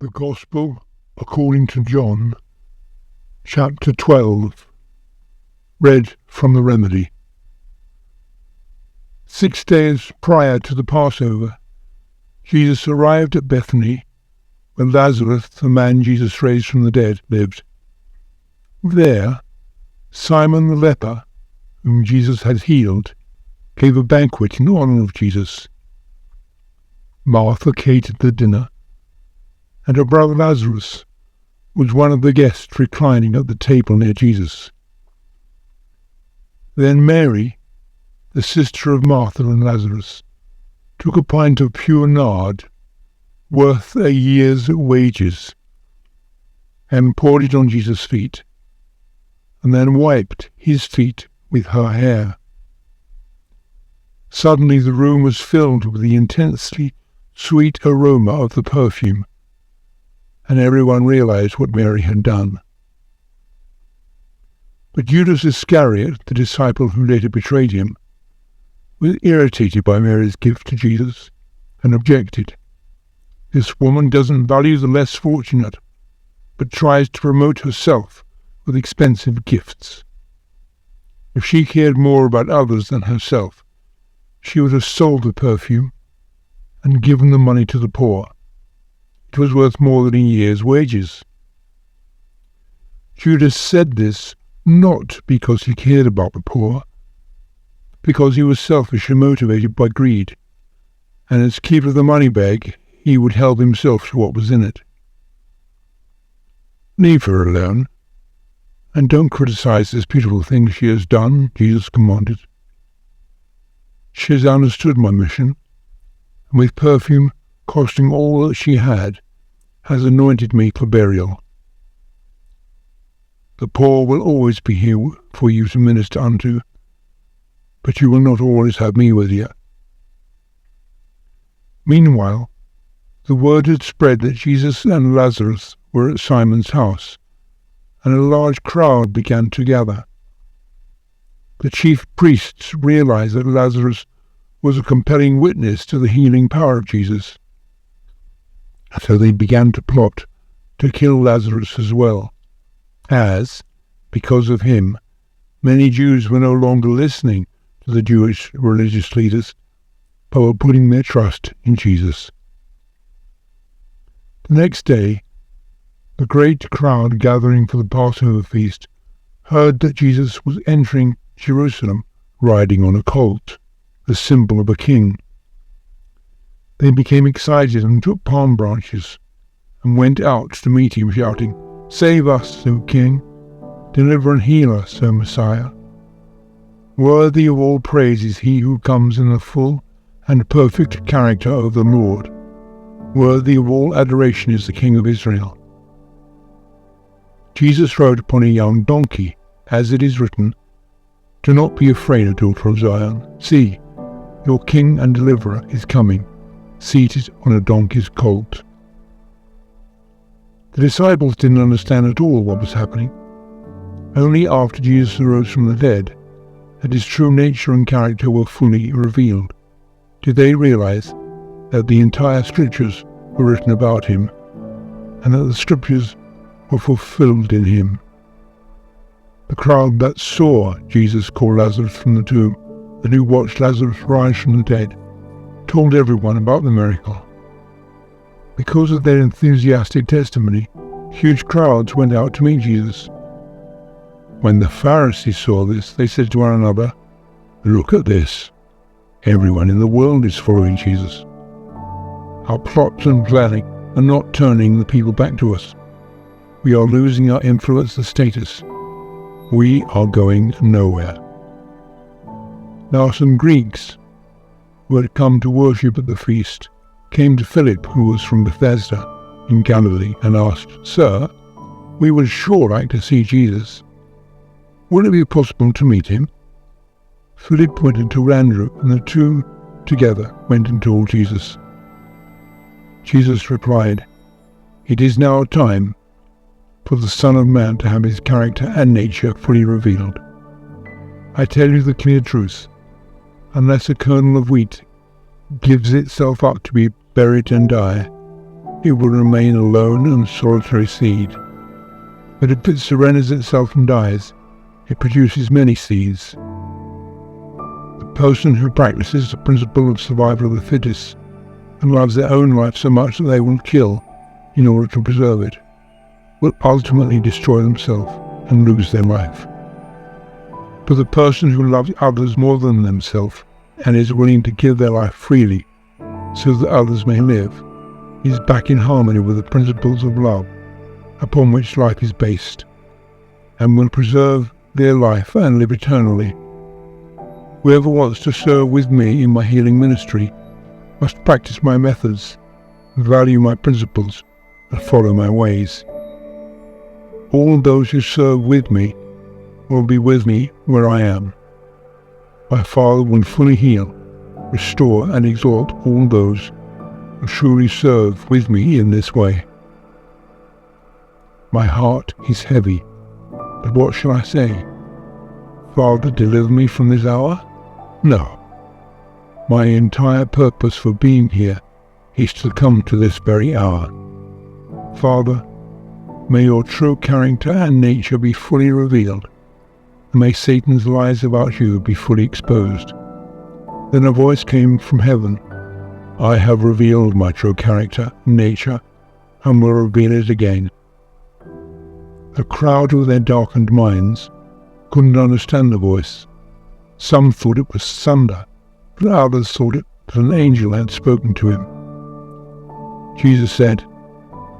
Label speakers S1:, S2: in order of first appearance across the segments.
S1: The Gospel according to John, chapter 12, read from the Remedy. 6 days prior to the Passover, Jesus arrived at Bethany, where Lazarus, the man Jesus raised from the dead, lived. There, Simon the leper, whom Jesus had healed, gave a banquet in honor of Jesus. Martha catered the dinner, and her brother Lazarus was one of the guests reclining at the table near Jesus. Then Mary, the sister of Martha and Lazarus, took a pint of pure nard, worth a year's wages, and poured it on Jesus' feet, and then wiped his feet with her hair. Suddenly the room was filled with the intensely sweet aroma of the perfume, and everyone realized what Mary had done. But Judas Iscariot, the disciple who later betrayed him, was irritated by Mary's gift to Jesus and objected. This woman doesn't value the less fortunate, but tries to promote herself with expensive gifts. If she cared more about others than herself, she would have sold the perfume and given the money to the poor. It was worth more than a year's wages. Judas said this not because he cared about the poor, but because he was selfish and motivated by greed, and as keeper of the money bag, he would help himself to what was in it. Leave her alone, and don't criticize this beautiful thing she has done, Jesus commanded. She has understood my mission, and with perfume costing all that she had, has anointed me for burial. The poor will always be here for you to minister unto, but you will not always have me with you. Meanwhile, the word had spread that Jesus and Lazarus were at Simon's house, and a large crowd began to gather. The chief priests realized that Lazarus was a compelling witness to the healing power of Jesus, so they began to plot to kill Lazarus as well, as, because of him, many Jews were no longer listening to the Jewish religious leaders, but were putting their trust in Jesus. The next day, the great crowd gathering for the Passover feast heard that Jesus was entering Jerusalem riding on a colt, the symbol of a king. They became excited and took palm branches and went out to meet him, shouting, "Save us, O King! Deliver and heal us, O Messiah! Worthy of all praise is he who comes in the full and perfect character of the Lord. Worthy of all adoration is the King of Israel." Jesus rode upon a young donkey, as it is written, "Do not be afraid, O daughter of Zion. See, your King and Deliverer is coming, seated on a donkey's colt." The disciples didn't understand at all what was happening. Only after Jesus arose from the dead, that his true nature and character were fully revealed, did they realize that the entire scriptures were written about him, and that the scriptures were fulfilled in him. The crowd that saw Jesus call Lazarus from the tomb, and who watched Lazarus rise from the dead, told everyone about the miracle. Because of their enthusiastic testimony, huge crowds went out to meet Jesus. When the Pharisees saw this, they said to one another, "Look at this. Everyone in the world is following Jesus. Our plots and planning are not turning the people back to us. We are losing our influence and status. We are going nowhere." Now some Greeks who had come to worship at the feast came to Philip, who was from Bethsaida in Galilee, and asked, "Sir, we would sure like to see Jesus. Would it be possible to meet him?" Philip pointed to Andrew, and the two together went and told Jesus. Jesus replied, "It is now time for the Son of Man to have his character and nature fully revealed. I tell you the clear truth. Unless a kernel of wheat gives itself up to be buried and die, it will remain a lone and solitary seed. But if it surrenders itself and dies, it produces many seeds. The person who practices the principle of survival of the fittest and loves their own life so much that they will kill in order to preserve it, will ultimately destroy themselves and lose their life. But the person who loves others more than themselves and is willing to give their life freely so that others may live, is back in harmony with the principles of love upon which life is based, and will preserve their life and live eternally. Whoever wants to serve with me in my healing ministry must practice my methods, value my principles, and follow my ways. All those who serve with me will be with me where I am. My Father will fully heal, restore, and exalt all those who truly serve with me in this way. My heart is heavy, but what shall I say? Father, deliver me from this hour? No. My entire purpose for being here is to come to this very hour. Father, may your true character and nature be fully revealed, and may Satan's lies about you be fully exposed. Then a voice came from heaven. I have revealed my true character and nature, and will reveal it again. The crowd with their darkened minds couldn't understand the voice. Some thought it was thunder, but others thought it that an angel had spoken to him. Jesus said,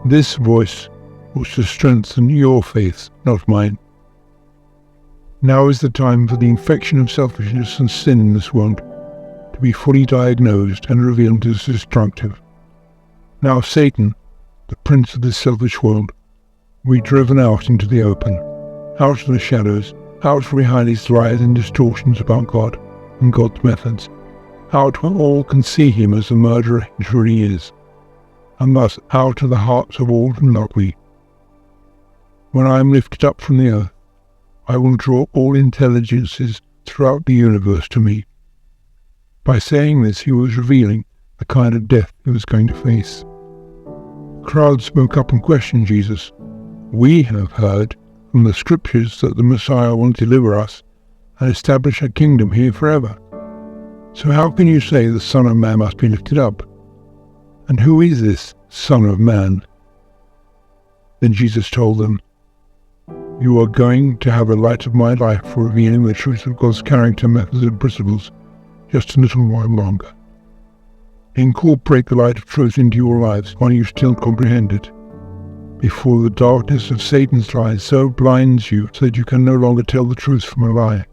S1: "This voice was to strengthen your faith, not mine." Now is the time for the infection of selfishness and sin in this world to be fully diagnosed and revealed as destructive. Now Satan, the prince of this selfish world, will be driven out into the open, out of the shadows, out from behind his lies and distortions about God and God's methods, out where all can see him as the murderer he truly is, and thus out of the hearts of all who love me. When I am lifted up from the earth, I will draw all intelligences throughout the universe to me. By saying this, he was revealing the kind of death he was going to face. The crowd spoke up and questioned Jesus. We have heard from the scriptures that the Messiah will deliver us and establish a kingdom here forever. So how can you say the Son of Man must be lifted up? And who is this Son of Man? Then Jesus told them, you are going to have the light of my life for revealing the truth of God's character, methods, and principles just a little while longer. Incorporate the light of truth into your lives while you still comprehend it, before the darkness of Satan's lies so blinds you so that you can no longer tell the truth from a lie.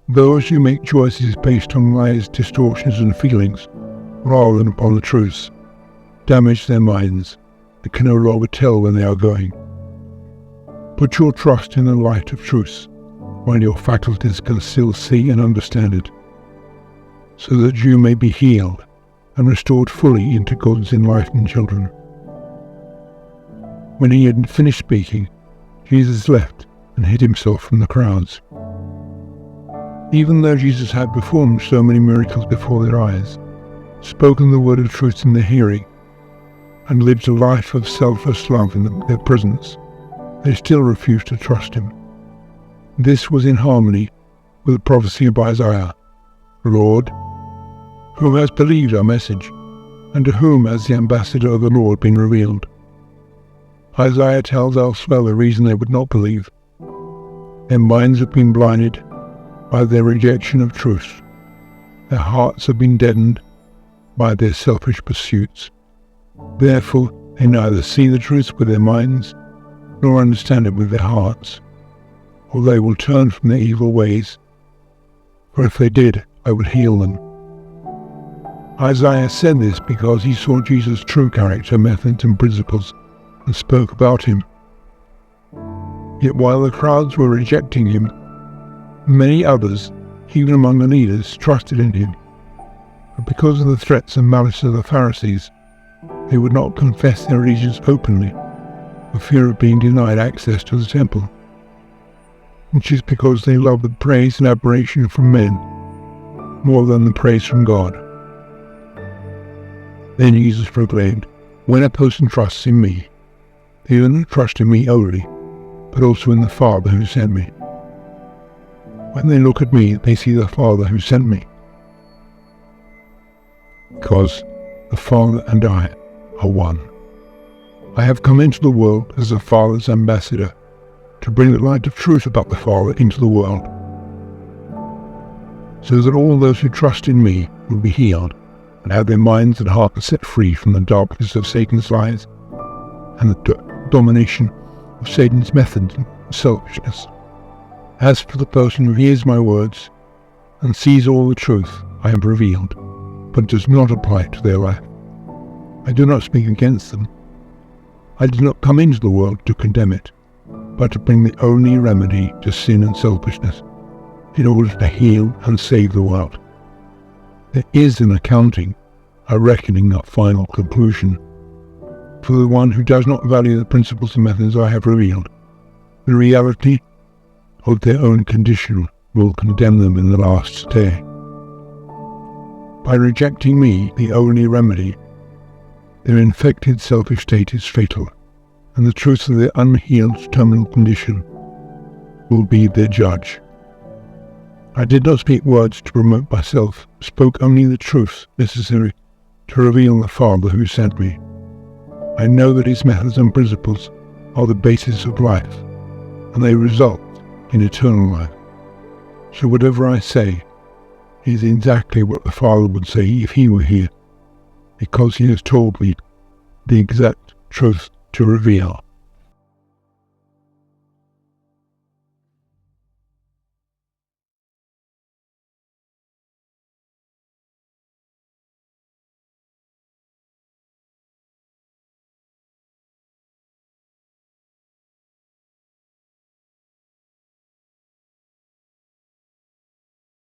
S1: Those who make choices based on lies, distortions, and feelings, rather than upon the truth, damage their minds and can no longer tell when they are going. Put your trust in the light of truth, while your faculties can still see and understand it, so that you may be healed and restored fully into God's enlightened children. When he had finished speaking, Jesus left and hid himself from the crowds. Even though Jesus had performed so many miracles before their eyes, spoken the word of truth in their hearing, and lived a life of selfless love in their presence, they still refused to trust him. This was in harmony with the prophecy of Isaiah. Lord, who has believed our message, and to whom has the ambassador of the Lord been revealed? Isaiah tells elsewhere the reason they would not believe. Their minds have been blinded by their rejection of truth. Their hearts have been deadened by their selfish pursuits. Therefore, they neither see the truth with their minds nor understand it with their hearts, or they will turn from their evil ways, for if they did, I would heal them. Isaiah said this because he saw Jesus' true character, methods, and principles, and spoke about him. Yet while the crowds were rejecting him, many others, even among the leaders, trusted in him. But because of the threats and malice of the Pharisees, they would not confess their allegiance openly, for fear of being denied access to the temple, which is because they love the praise and admiration from men more than the praise from God. Then Jesus proclaimed, When a person trusts in me, they do not trust in me only, but also in the Father who sent me. When they look at me, they see the Father who sent me. Because the Father and I are one. I have come into the world as the Father's ambassador, to bring the light of truth about the Father into the world, so that all those who trust in me will be healed, and have their minds and hearts set free from the darkness of Satan's lies, and the domination of Satan's methods and selfishness. As for the person who hears my words, and sees all the truth I have revealed, but does not apply it to their life, I do not speak against them. I did not come into the world to condemn it, but to bring the only remedy to sin and selfishness, in order to heal and save the world. There is an accounting, a reckoning, a final conclusion, for the one who does not value the principles and methods I have revealed. The reality of their own condition will condemn them in the last day. By rejecting me, the only remedy, their infected selfish state is fatal, and the truth of their unhealed terminal condition will be their judge. I did not speak words to promote myself, spoke only the truth necessary to reveal the Father who sent me. I know that his methods and principles are the basis of life, and they result in eternal life. So whatever I say is exactly what the Father would say if he were here, because he has told me the exact truth to reveal.